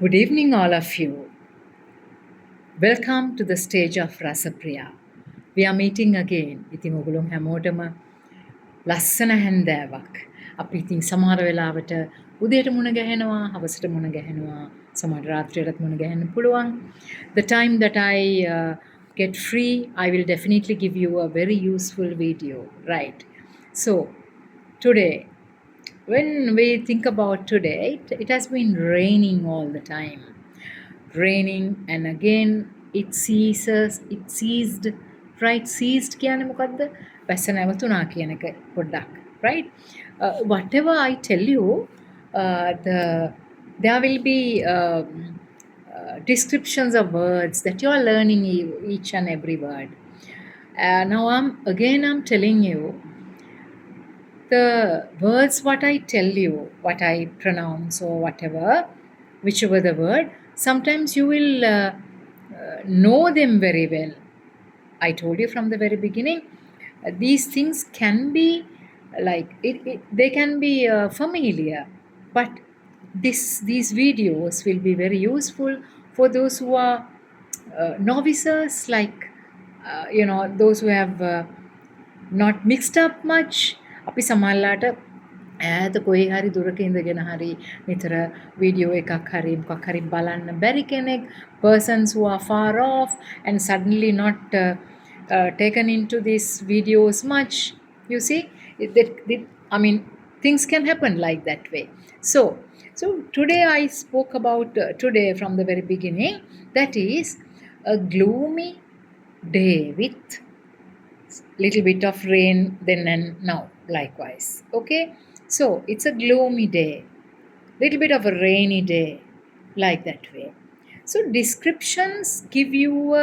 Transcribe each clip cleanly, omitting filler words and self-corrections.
Good evening, all of you. Welcome to the stage of Rasapriya. We are meeting again. ඉතින් ඔගොල්ලෝ හැමෝටම ලස්සන හැන්දෑවක්. අපි ඉතින් සමහර වෙලාවට උදේට මුණ ගැහෙනවා, හවසට මුණ ගැහෙනවා, සමහර රාත්‍රියටත් මුණ ගැහෙන්න පුළුවන්. The time that I get free, I will definitely give you a very useful video, right? So, today, when we think about today, it has been raining all the time. Raining, and again it ceased, right? Ceased කියන්නේ මොකද්ද? වැස්ස නැවතුණා කියන එක පොඩ්ඩක්, right? Whatever I tell you, there will be descriptions of words that you are learning each and every word. Now I'm telling you the words what I tell you, what I pronounce or whatever, whichever the word, sometimes you will know them very well. I told you from the very beginning, these things can be like they can be familiar, but these videos will be very useful for those who are novices, like those who have not mixed up much. අපි සමහරලාට ඈත කොහේ හරි දුරක ඉඳගෙන හරි නිතර video එකක් හරි මොකක් හරි බලන්න බැරි කෙනෙක්, persons who are far off and suddenly not taken into these videos much, you see, I mean, things can happen like that way. So today I spoke about today from the very beginning, that is a gloomy day with little bit of rain then and now, likewise. Okay, so it's a gloomy day, little bit of a rainy day, like that way. So descriptions give you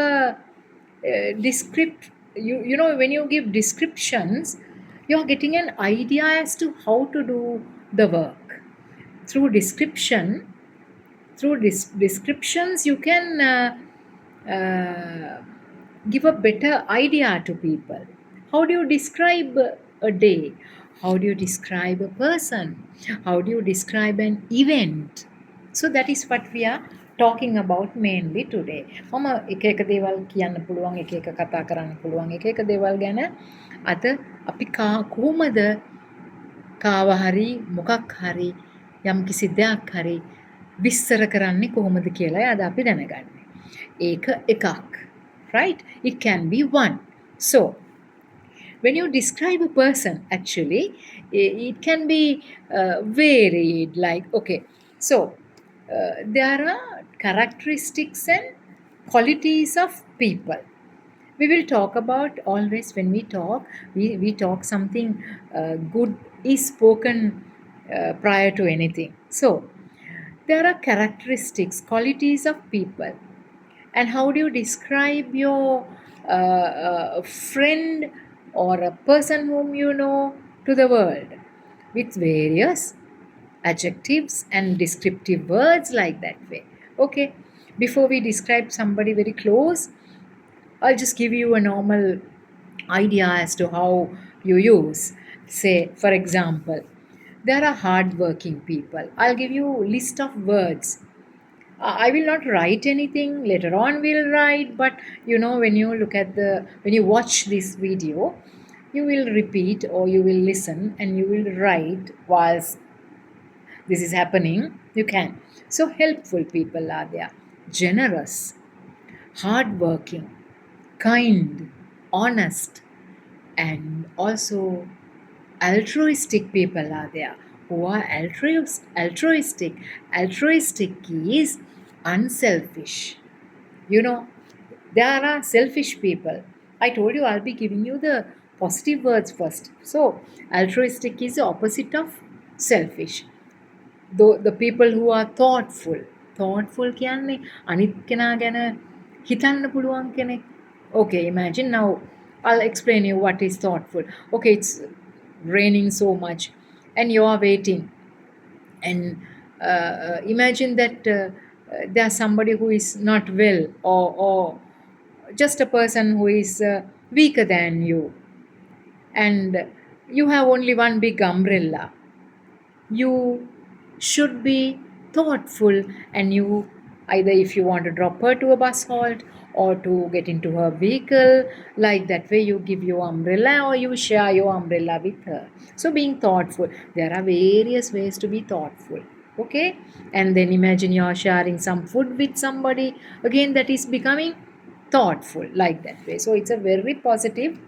you know, when you give descriptions, you're getting an idea as to how to do the work. Through descriptions you can give a better idea to people. How do you describe a day? How do you describe a person? How do you describe an event? So that is what we are talking about mainly today. මම එක එක දේවල් කියන්න පුළුවන්, එක එක කතා කරන්න පුළුවන්, එක එක දේවල් ගැන අද අපි කොහොමද කාව හරි මොකක් හරි යම්කිසි දෙයක් හරි විස්තර කරන්නේ කොහොමද කියලා අද අපි දැනගන්නේ. ඒක එකක්, right? It can be one. So when you describe a person, actually it can be varied, like, okay, so there are characteristics and qualities of people. We will talk about, always when we talk, we talk something good is spoken prior to anything. So there are characteristics, qualities of people. And how do you describe your friend or a person whom you know to the world? With various adjectives and descriptive words, like that way. Okay, before we describe somebody very close, I'll just give you a normal idea as to how you use. Say, for example, there are hardworking people. I'll give you a list of words. I will not write anything, later on we'll write, but you know, when you watch this video, you will repeat or you will listen and you will write whilst this is happening. You can. So helpful people are there, generous, hardworking, kind, honest, and also altruistic people are there, who are altruistic. Altruistic is unselfish. You know, there are selfish people. I told you I'll be giving you the positive words first. So altruistic is the opposite of selfish. The people who are thoughtful කියන්නේ අනිත් කෙනා ගැන හිතන්න පුළුවන් කෙනෙක්. Okay, imagine now, I'll explain you what is thoughtful. Okay, it's raining so much and you are waiting, and imagine that there's somebody who is not well, or just a person who is weaker than you, and you have only one big umbrella. You should be thoughtful, and you either if you want to drop her to a bus halt or to get into her vehicle, like that way you give your umbrella or you share your umbrella with her. So being thoughtful, there are various ways to be thoughtful. Okay, and then imagine you are sharing some food with somebody, again that is becoming thoughtful, like that way. So it's a very positive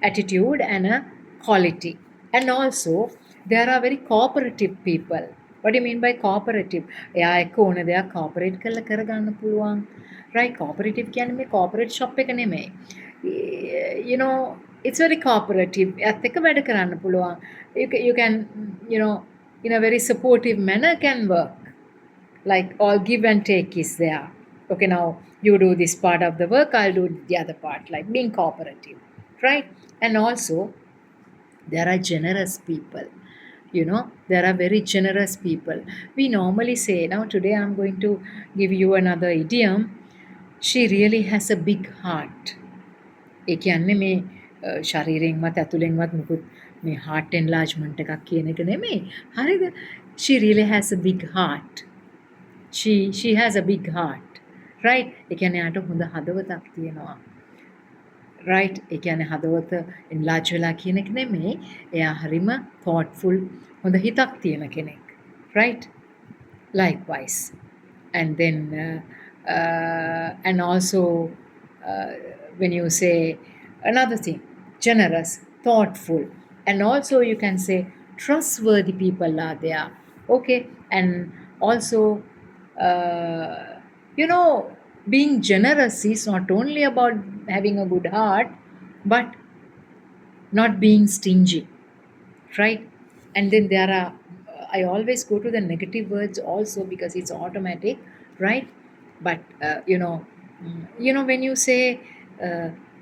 attitude and a quality. And also there are very cooperative people. What do you mean by cooperative? එයා එක්ක ඕන දෙයක් corporate කරලා කරගන්න පුළුවන්. right? cooperative කියන්නේ මේ corporate shop එක නෙමෙයි. you know, it's very cooperative. එයාත් එක්ක වැඩ කරන්න පුළුවන්. You can, you know, in a very supportive manner can work, like all give and take is there. Okay, now you do this part of the work, I'll do the other part, like being cooperative, right? And also there are generous people. You know, there are very generous people. We normally say, now today I'm going to give you another idiom. She really has a big heart. ඒ කියන්නේ මේ ශරීරයෙන්වත් ඇතුලෙන්වත් මුකුත් මේ heart enlargement එකක් කියන එක නෙමෙයි. හරිද? She really has a big heart. She has a big heart. right? ඒ කියන්නේ යාට හොඳ හදවතක් තියෙනවා. right? ඒ කියන්නේ හදවත enlarge වෙලා කියන එක නෙමෙයි. එයා හරිම thoughtful, හොඳ හිතක් තියෙන කෙනෙක්. right? likewise. And then and also when you say another thing, generous, thoughtful, and also you can say trustworthy people are there. Okay, and also you know, being generous is not only about having a good heart, but not being stingy, right? And then there are I always go to the negative words also because it's automatic, right? But you know, when you say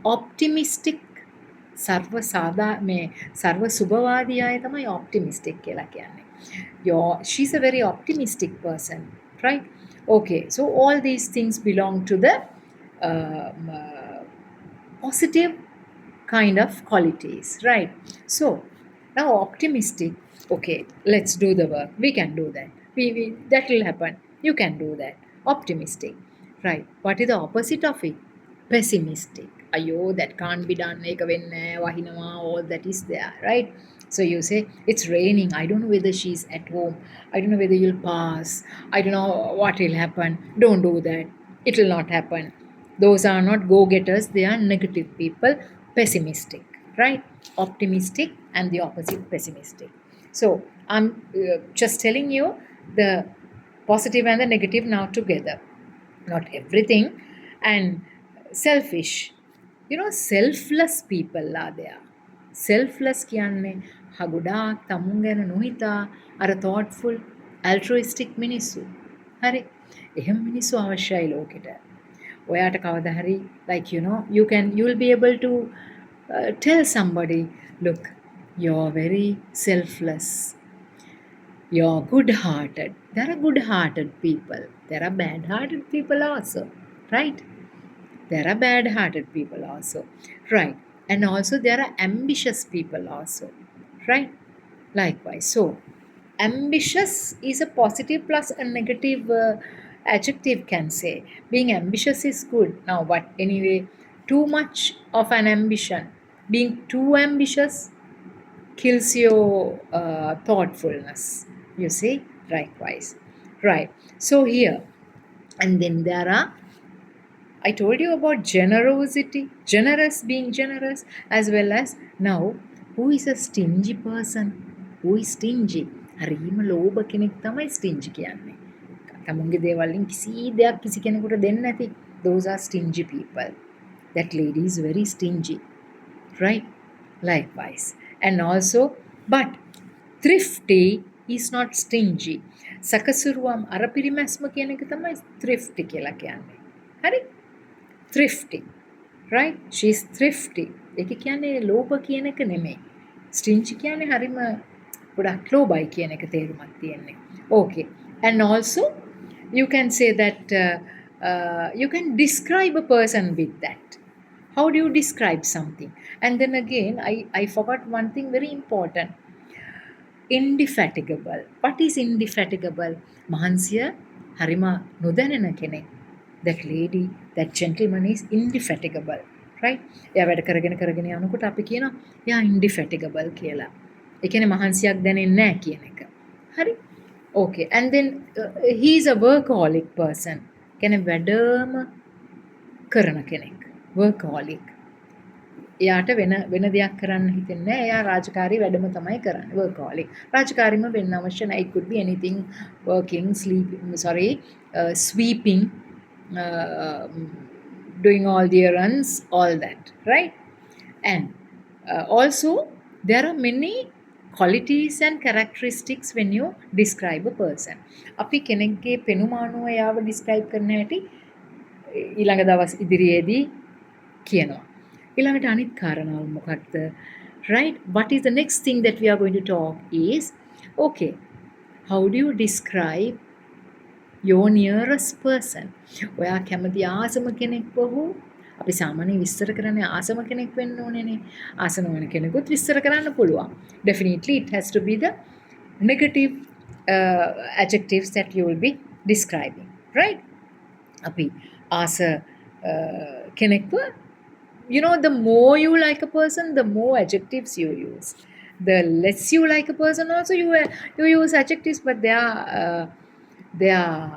optimistic, සර්ව සාදා මේ සර්ව සුභවාදී අය තමයි optimistic කියලා කියන්නේ. She's a very optimistic person, right? Okay, so all these things belong to the positive kind of qualities, right? So now optimistic, okay, let's do the work, we can do that, we that will happen, you can do that. Optimistic, right? What is the opposite of it? Pessimistic. Ayo, that can't be done, එක වෙන්නේ නැහැ, වහිනවා, all that is there, right? So you say it's raining, I don't know whether she's at home, I don't know whether you'll pass, I don't know what will happen, don't do that, it will not happen. Those are not go-getters, they are negative people. Pessimistic, right? Optimistic and the opposite, pessimistic. So I'm just telling you the positive and the negative now together, not everything. And selfish, you know, selfless people are there. selfless කියන්නේ හගොඩාක් තමුන් ගැන නොහිතා අර thoughtful altruistic මිනිස්සු. හරි, එහෙම මිනිස්සු අවශ්‍යයි ලෝකෙට. ඔයාට කවදා හරි, like you know, you'll be able to tell somebody, look, you're very selfless, you're good hearted. There are good hearted people, there are bad hearted people also, right? There are bad hearted people also, right? And also there are ambitious people also, right? Likewise. So ambitious is a positive plus a negative adjective, can say. Being ambitious is good. Now but anyway, too much of an ambition, being too ambitious, kills your thoughtfulness, you see. Likewise, right? So here, and then there are, I told you about generosity, generous, being generous, as well as now, who is a stingy person? Who is stingy? හරිම ලෝභ කෙනෙක් තමයි stingy කියන්නේ. තමුන්ගේ දේවල් වලින් කිසි දෙයක් කිසි කෙනෙකුට දෙන්නේ නැති. Those are stingy people. That lady is very stingy, right? Likewise. And also, but thrifty is not stingy. සකසුරුවම් අර පිරිමැස්ම කියන එක තමයි thrifty කියලා කියන්නේ. හරි? thrifty, right? She's thrifty. ඒක කියන්නේ ලෝභ කියන එක නෙමෙයි. stingy කියන්නේ හරිම ගොඩක් ලෝභයි කියන එක තේරුමක් තියෙන්නේ. Okay. And also you can say that you can describe a person with that. How do you describe something? And then again, I forgot one thing very important. indefatigable. What is indefatigable? Mahansiya harima nodanena කෙනෙක්. That lady, that gentleman is indefatigable. Right? එයා වැඩ කරගෙන කරගෙන යනකොට අපි කියනවා එයා indefatigable කියලා. ඒ කියන්නේ මහන්සියක් දැනෙන්නේ නැහැ කියන එක. හරි? Okay. And then he is a workaholic person. කියන්නේ වැඩම කරන කෙනෙක්. Workaholic. එයාට වෙන දෙයක් කරන්න හිතෙන්නේ නැහැ. එයා රාජකාරී වැඩම තමයි කරන්නේ. Workaholic. රාජකාරීම වෙන්න අවශ්‍ය නැහැ. It could be anything, working, sweeping, uh, doing all the errands, all that, right? And also, there are many qualities and characteristics when you describe a person. අපි කෙනෙක්ගේ පෙනුමානුව එයාව describe කරන හැටි ඊළඟ දවස් ඉදිරියේදී කියනවා. ඊළඟට අනිත් කාරණාව මොකක්ද? Right? What is the next thing that we are going to talk is, okay, how do you describe your nearest person? ඔයා කැමති ආසම කෙනෙක් වහු අපි සාමාන්‍යයෙන් විස්තර කරන්නේ ආසම කෙනෙක් වෙන්න ඕනේනේ. ආසම වෙන කෙනෙකුත් විස්තර කරන්න පුළුවන්. Definitely it has to be the negative adjectives that you will be describing, right? අපි ආස කෙනෙක්ව, you know, the more you like a person, the more adjectives you use. The less you like a person, also you use adjectives, but they are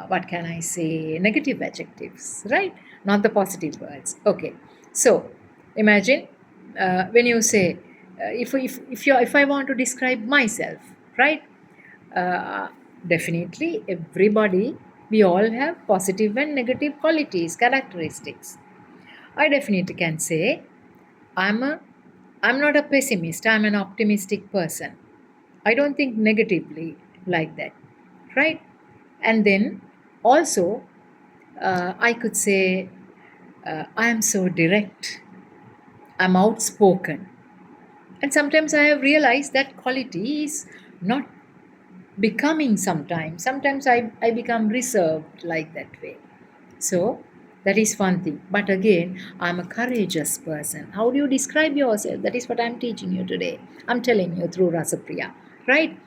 what can I say, negative adjectives, right? Not the positive words. Okay, so imagine when you say if I want to describe myself, right? Definitely, everybody, we all have positive and negative qualities, characteristics. I definitely can say I'm not a pessimist, I'm an optimistic person. I don't think negatively like that, right? And then also I could say I am so direct, I'm outspoken. And sometimes I have realized that quality is not becoming sometimes. Sometimes I become reserved like that way. So that is one thing. But again, I'm a courageous person. How do you describe yourself? That is what I'm teaching you today. I'm telling you through Rasapriya, right?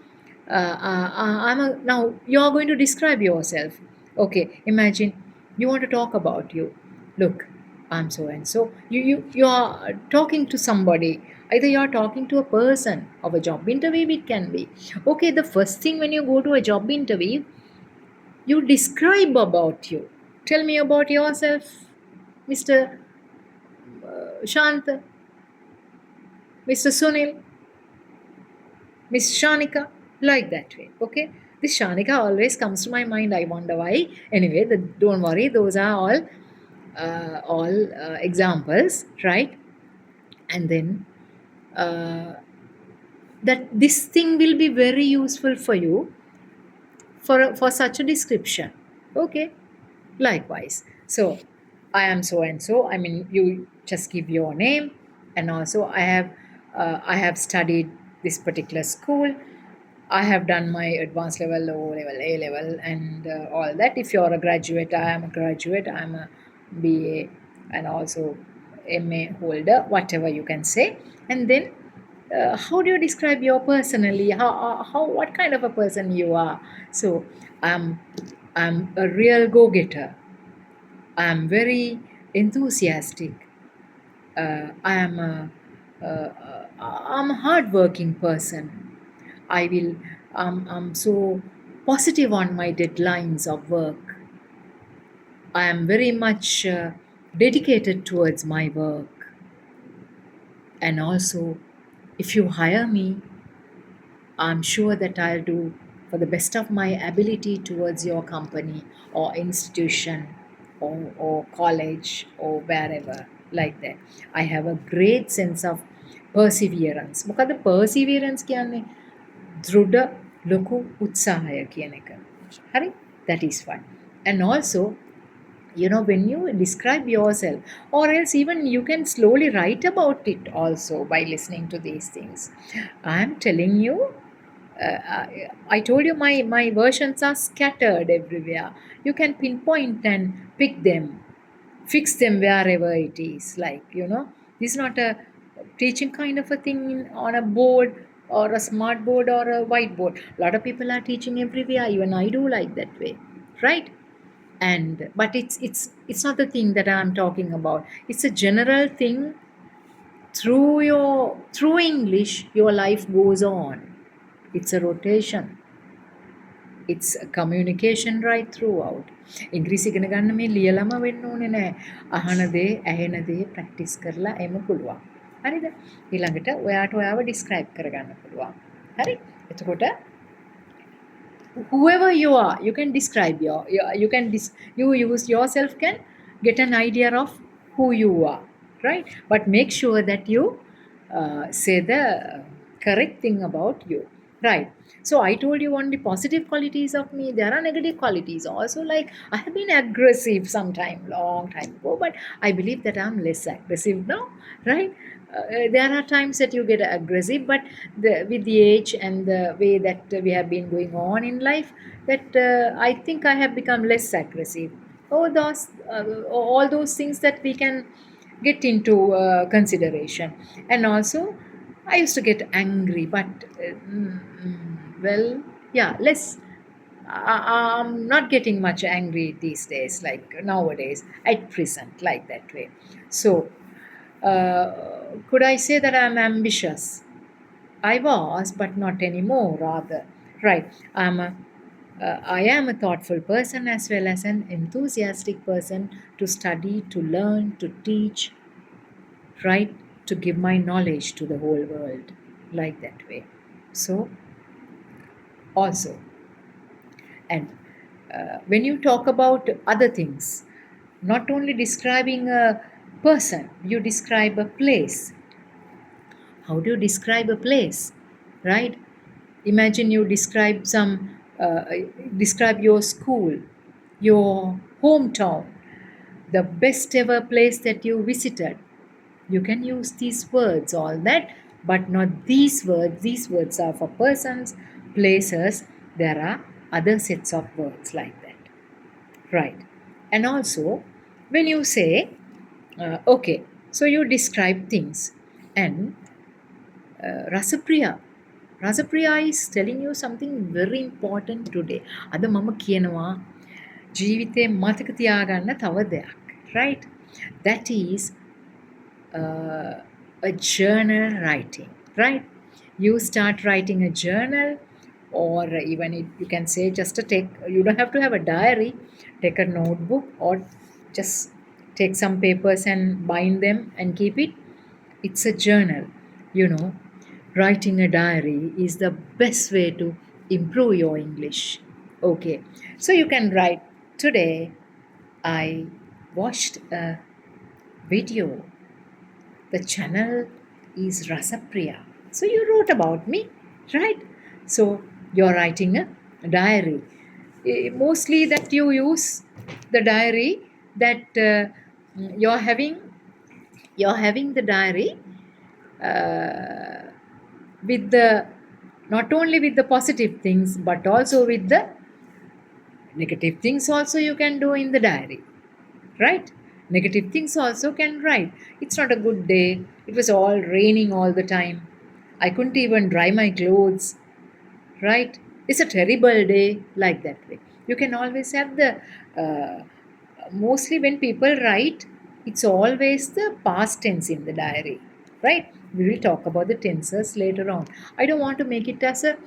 Now you're going to describe yourself. Okay, imagine you want to talk about you. Look, I'm so and so. You are talking to somebody. Either you are talking to a person of a job interview, it can be. Okay, the first thing when you go to a job interview, you describe about you. Tell me about yourself, Mr. Shant, Mr. Sunil, Miss Shanika, like that way. Okay, this Shanika always comes to my mind. I wonder why. Anyway, don't worry. Those are all examples, right? And then that this thing will be very useful for you for such a description. Okay, likewise. So I am so and so. I mean, you just give your name, and also I have studied this particular school. I have done my advanced level, O level, A level, and all that. If you're a graduate, I am a graduate. I'm a BA and also MA holder, whatever you can say. And then, how do you describe your personally? How what kind of a person you are? So, I'm a real go-getter. I'm very enthusiastic. I'm a hardworking person. I'm so positive on my deadlines of work. I am very much dedicated towards my work. And also, if you hire me, I'm sure that I'll do for the best of my ability towards your company or institution or college or wherever, like that. I have a great sense of perseverance. මොකද perseverance කියන්නේ දෘಢ ලොකු උත්සාහය කියන එක. හරි? That is fine. And also, you know, when you describe yourself, or else even you can slowly write about it also by listening to these things. I'm telling you, I told you my versions are scattered everywhere. You can pinpoint and pick them, fix them wherever it is. Like, you know, this is not a teaching kind of a thing on a board or a smart board or a whiteboard. A lot of people are teaching everywhere. Even I do like that way, right? And but it's not the thing that I'm talking about. It's a general thing. Through English your life goes on. It's a rotation. It's a communication right throughout. ඉංග්‍රීසි ඉගෙන ගන්න මේ ලියලම වෙන්න ඕනේ නෑ. අහන දේ ඇහෙන දේ ප්‍රැක්ටිස් කරලා එම පුළුවන්. හරිද? ඊළඟට ඔයාට ඔයාව ඩිස්ක්‍රයිබ් කරගන්න පුළුවන්. හරි? එතකොට whoever you are, you can describe you can you use yourself can get an idea of who you are, right? But make sure that you say the correct thing about you, right? So I told you only positive qualities of me. There are negative qualities also, like I have been aggressive sometime long time ago, but I believe that I'm less aggressive now, right? There are times that you get aggressive, but with the age and the way that we have been going on in life, that I think I have become less aggressive. All those things that we can get into consideration. And also, I used to get angry, but well, yeah, less. I'm not getting much angry these days, like nowadays, at present, like that way. So, could I say that I'm ambitious? I was, but not anymore, rather. Right. I am a thoughtful person as well as an enthusiastic person to study, to learn, to teach, right? To give my knowledge to the whole world, like that way. So, also, and when you talk about other things, not only describing a person, you describe a place. How do you describe a place, right? Imagine you describe your school, your hometown, the best ever place that you visited. You can use these words, all that, but not these words. These words are for persons, places. There are other sets of words like that, right? And also, when you say, okay, so you describe things, and Rasapriya. Rasapriya is telling you something very important today. අද මම කියනවා ජීවිතේ මතක තියාගන්න තව දෙයක්. Right? That is a journal writing. Right? You start writing a journal, or even you can say just you don't have to have a diary. Take a notebook, or just take some papers and bind them and keep it. It's a journal, you know. Writing a diary is the best way to improve your English. Okay, so you can write, today I watched a video. The channel is Rasapriya. So you wrote about me, right? So you're writing a diary. Mostly that you use the diary that you're having the diary with the not only with the positive things but also with the negative things also you can do in the diary, right? Negative things also can write. It's not a good day, it was all raining all the time, I couldn't even dry my clothes, right? It's a terrible day, like that way. You can always have the mostly when people write, it's always the past tense in the diary, right? We will talk about the tenses later on. I don't want to make it as a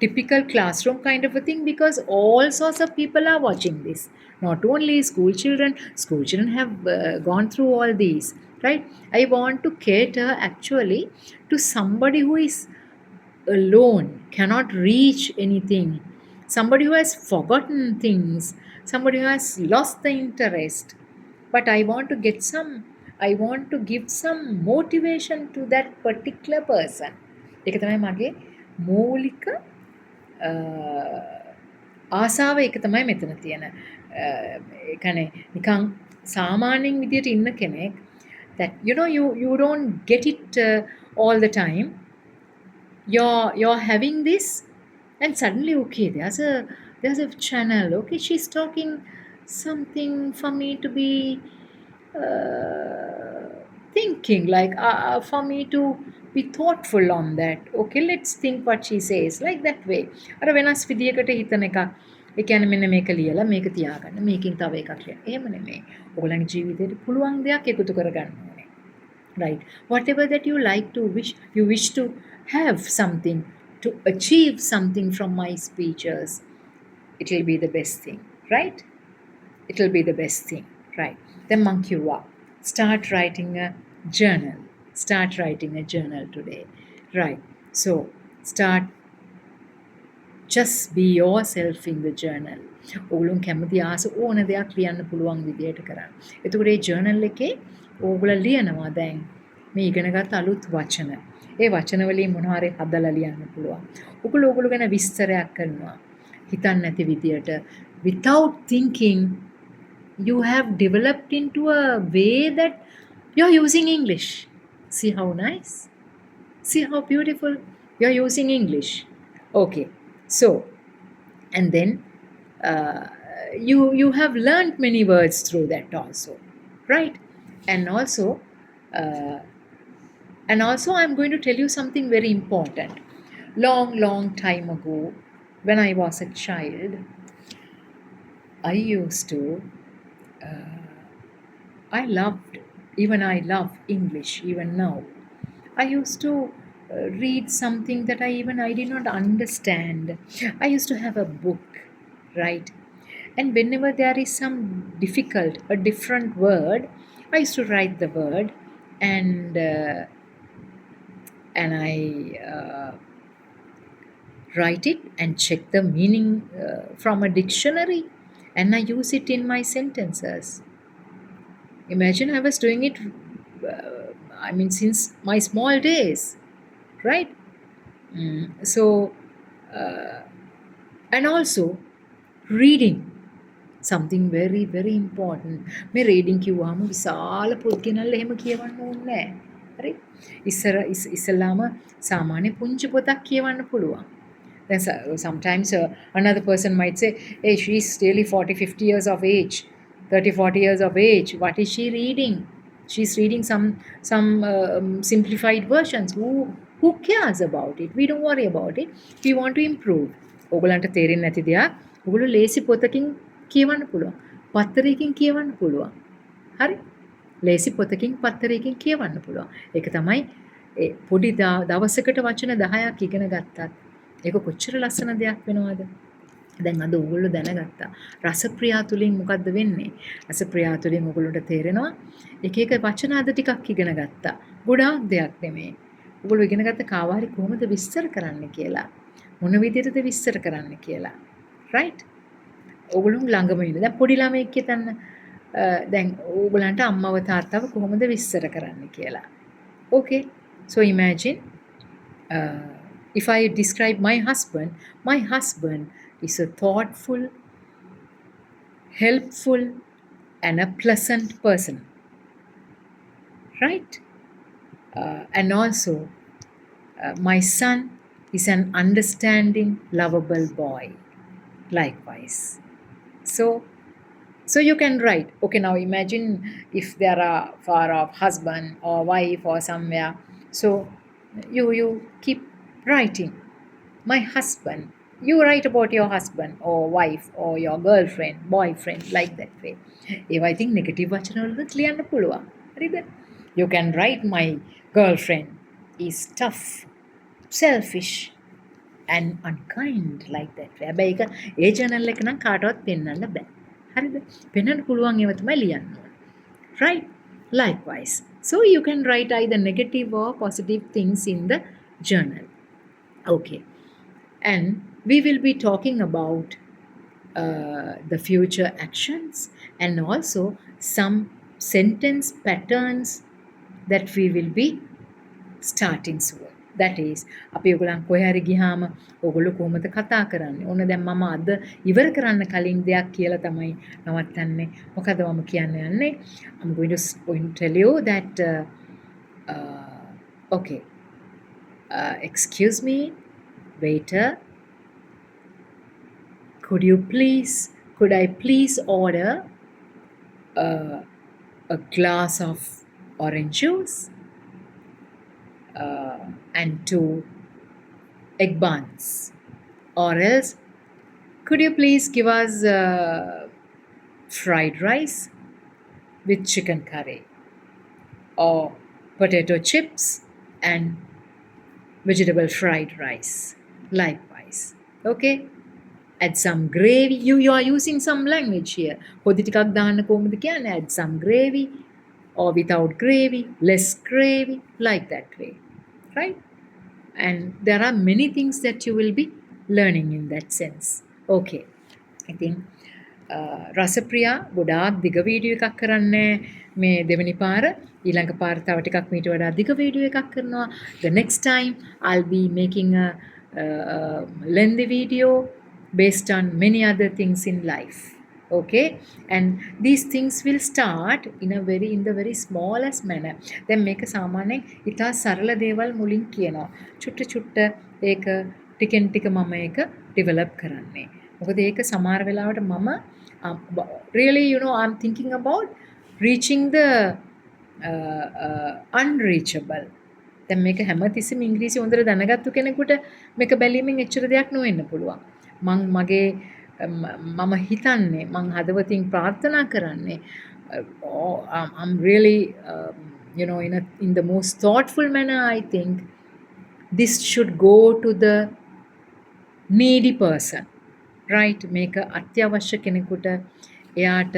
typical classroom kind of a thing, because all sorts of people are watching this. Not only school children have gone through all these, right? I want to cater actually to somebody who is alone, cannot reach anything, somebody who has forgotten things, somebody who has lost the interest. But I want to give some motivation to that particular person. ඒක තමයි මගේ මූලික ආසාව. ඒක තමයි මෙතන තියෙන ඒ කියන්නේ නිකන් සාමාන්‍යයෙන් විදියට ඉන්න කෙනෙක්, that you don't get it all the time. You're having this, and suddenly, okay, there's a channel, okay, she's talking something for me to be thinking, like for me to be thoughtful on that. Okay, let's think what she says, like that way. අර වෙනස් විදියකට හිතන එකක්. ඒ කියන්නේ මෙන්න මේක ලියලා මේක තියාගන්න. මේකෙන් තව එකක් ලියන්න. එහෙම නෙමෙයි. ඔයගොල්ලන්ගේ ජීවිතේට පුළුවන් දෙයක් එකතු කරගන්න ඕනේ. Right. Whatever that you like to wish, you wish to have something, to achieve something from my speeches, it will be the best thing, right? It will be the best thing, right? Then monkey walk. Start writing a journal. Start writing a journal today, right? So start, just be yourself in the journal. ඕගොල්ලෝ කැමති ආස ඕන දෙයක් ලියන්න පුළුවන් විදියට කරන්න. එතකොට ඒ ජර්නල් එකේ ඕගොල්ලෝ ලියනවා දැන් මේ ඉගෙනගත් අලුත් වචන. ඒ වචන වලින් මොනවා හරි හදලා ලියන්න පුළුවන්. ඕගොල්ලෝ ගැන විස්තරයක් කරනවා. හිතන්න නැති විදියට, without thinking, you have developed into a way that you're using English. See how nice? See how beautiful? You're using English. Okay. So, and then you have learned many words through that also, right? And also, uh, I'm going to tell you something very important. Long time ago, when I was a child, I used to I love English even now. I used to read something that I did not understand. I used to have a book, right? And whenever there is some difficult, a different word, I used to write the word, and I write it and check the meaning from a dictionary, and I use it in my sentences. Imagine I was doing it, since my small days, right? So, and also reading, something very very important. මේ reading කිව්වම විශාල පොත් ගෙනල්ලා එහෙම කියවන්න ඕනේ නැහැ. හරි? ඉස්සලාම සාමාන්‍ය පුංචි පොතක් කියවන්න පුළුවන්. Then sometimes another person might say, hey, she's really 40-50 years of age, 30-40 years of age. What is she reading? She's reading some simplified versions. Who cares about it? We don't worry about it. We want to improve. ඔයගලන්ට තේරෙන්නේ නැති දෙයක් ඔයගොල්ලෝ ලේසි පොතකින් කියවන්න පුළුවන්. පත්තරයකින් කියවන්න පුළුවන්. හරි? ලේසි පොතකින් පත්තරයකින් කියවන්න පුළුවන්. ඒක තමයි පොඩි දවසකට වචන 10ක් ඉගෙන ගත්තත් ඒක කොච්චර ලස්සන දෙයක් වෙනවද? දැන් අද ඕගොල්ලෝ දැනගත්තා. රසප්‍රියා තුලින් මොකද්ද වෙන්නේ? රසප්‍රියා තුලින් ඕගොල්ලන්ට තේරෙනවා එක එක වචන අද ටිකක් ඉගෙන ගත්තා. ගොඩාක් දෙයක් නෙමෙයි. ඕගොල්ලෝ ඉගෙන ගත්ත කාවාරි කොහොමද විස්තර කරන්න කියලා. මොන විදිහටද විස්තර කරන්න කියලා. right? ඕගොල්ලෝ ළඟම ඉන්න. දැන් පොඩි ළමයෙක් හිතන්න දැන් ඕගොල්ලන්ට අම්මව තාත්තව කොහොමද විස්තර කරන්න කියලා. okay. So imagine if I describe my husband is a thoughtful, helpful, and a pleasant person, right? And also, my son is an understanding, lovable boy. Likewise. So you can write. Okay, now imagine if there are far off husband or wife or somewhere. So you keep writing. My husband. You write about your husband or wife or your girlfriend, boyfriend, like that way. If I think negative වචන වලට ලියන්න පුළුවන්. හරිද? You can write my girlfriend is tough, selfish, and unkind, like that way. හැබැයි ඒක ඒ journal එක නම් කාටවත් පෙන්වන්න බෑ. හරිද? පෙන්වන්න පුළුවන් ඒවා තමයි ලියන්න ඕනේ. Right? Likewise. So you can write either negative or positive things in the journal. Okay. And we will be talking about the future actions and also some sentence patterns that we will be starting soon. That is, අපි ඔයගොල්ලන් කොහේ හරි ගියාම ඔයගොල්ලෝ කොහොමද කතා කරන්නේ? ඕන දැන් මම අද ඉවර කරන්න කලින් දෙයක් කියලා තමයි නවත්තන්නේ. මොකද මම කියන්න යන්නේ? I'm going to tell you that okay. Excuse me, waiter. Could I please order a glass of orange juice, and 2 egg buns. Or else, could you please give us fried rice with chicken curry, or potato chips and vegetable fried rice? Likewise. Okay? Add some gravy. You are using some language here. හොදි ටිකක් දාන්න කොහොමද කියන්නේ? Add some gravy, or without gravy, less gravy, like that way. Right? And there are many things that you will be learning in that sense. Okay. I think රසප්‍රියා ගොඩාක් දිග video එකක් කරන්නේ මේ දෙවෙනි පාර. ඊළඟ පාර තව ටිකක් මීට වඩා දිග වීඩියෝ එකක් කරනවා. The next time I'll be making a lengthy video based on many other things in life. Okay, and these things will start in the very smallest manner. දැන් මේක සාමාන්‍යයෙන් ඉතා සරල දේවල් මුලින් කියනවා. චුට්ට චුට්ට ඒක ටිකෙන් ටික මම ඒක develop කරන්නේ. මොකද ඒක සමහර වෙලාවට මම really I'm thinking about reaching the unreachable. දැන් මේක හැමතිස්සෙම ඉංග්‍රීසි හොඳට දැනගත්තු කෙනෙකුට මේක බැලීමෙන් එච්චර දෙයක් නොවෙන්න පුළුවන්. මගේ මම හිතන්නේ මං හදවතින් ප්‍රාර්ථනා කරන්නේ I'm really in the most thoughtful manner. I think this should go to the needy person, right? මේක අත්‍යවශ්‍ය කෙනෙකුට එයාට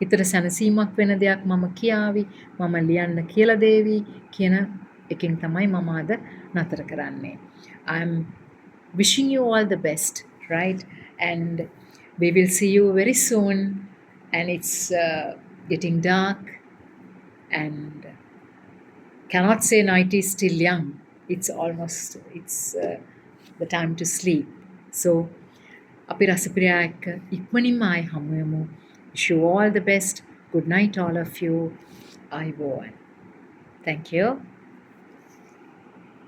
හිතට සැනසීමක් වෙන දෙයක් මම කියාවි, මම ලියන්න කියලා දේවි කියන එකෙන් තමයි මම අද නතර කරන්නේ. I'm wishing you all the best, right? And we will see you very soon. And it's getting dark, and cannot say night is still young. It's the time to sleep. So අපි රසප්‍රියා එක්ක ඉක්මනින්ම ආයි හමු වෙමු. Wish you all the best. Good night all of you. Ayubowan. Thank you.